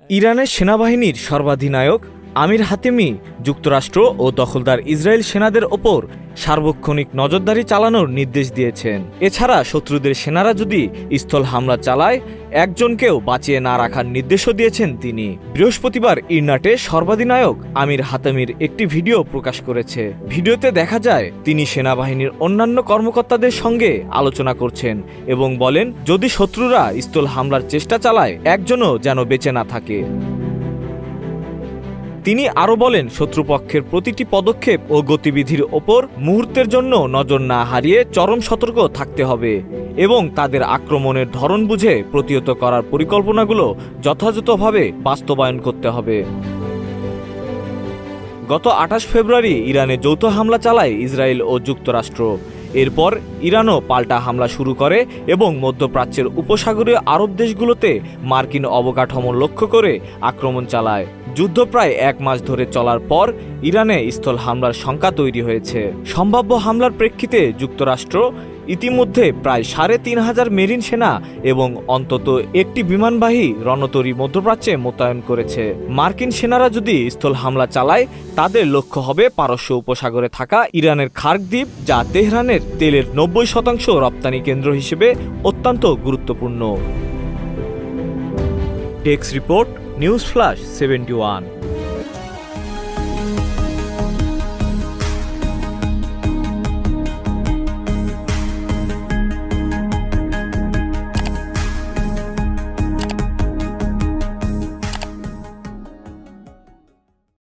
ইরানের সেনাবাহিনীর সর্বাধিনায়ক আমির হাতেমি যুক্তরাষ্ট্র ও দখলদার ইসরায়েল সেনাদের ওপর সার্বক্ষণিক নজরদারি চালানোর নির্দেশ দিয়েছেন। এছাড়া শত্রুদের সেনারা যদি স্থল হামলা চালায় একজনকেও বাঁচিয়ে না রাখার নির্দেশও দিয়েছেন তিনি। বৃহস্পতিবার ইরনাটে সর্বাধিনায়ক আমির হাতেমির একটি ভিডিও প্রকাশ করেছে। ভিডিওতে দেখা যায় তিনি সেনাবাহিনীর অন্যান্য কর্মকর্তাদের সঙ্গে আলোচনা করছেন এবং বলেন, যদি শত্রুরা স্থল হামলার চেষ্টা চালায় একজনও যেন বেঁচে না থাকে। তিনি আরও বলেন, শত্রুপক্ষের প্রতিটি পদক্ষেপ ও গতিবিধির ওপর মুহূর্তের জন্য নজর না হারিয়ে চরম সতর্ক থাকতে হবে এবং তাদের আক্রমণের ধরন বুঝে প্রতিহত করার পরিকল্পনাগুলো যথাযথভাবে বাস্তবায়ন করতে হবে। গত ২৮ ফেব্রুয়ারি ইরানে যৌথ হামলা চালায় ইসরায়েল ও যুক্তরাষ্ট্র। এরপর ইরানও পাল্টা হামলা শুরু করে এবং মধ্যপ্রাচ্যের উপসাগরীয় আরব দেশগুলোতে মার্কিন অবকাঠামো লক্ষ্য করে আক্রমণ চালায়। যুদ্ধ প্রায় ১ মাস ধরে চলার পর ইরানে স্থল হামলার শঙ্কা তৈরি হয়েছে। সম্ভাব্য হামলার প্রেক্ষিতে যুক্তরাষ্ট্র ইতিমধ্যে প্রায় ৩৫০০ মেরিন সেনা এবং অন্তত একটি বিমানবাহী রণতরী মধ্যপ্রাচ্যে মোতায়েন করেছে। মার্কিন সেনারা যদি স্থল হামলা চালায় তাদের লক্ষ্য হবে পারস্য উপসাগরে থাকা ইরানের খার্ক দ্বীপ, যা তেহরানের তেলের ৯০% রপ্তানি কেন্দ্র হিসেবে অত্যন্ত গুরুত্বপূর্ণ। Desk report, news flash ৭১।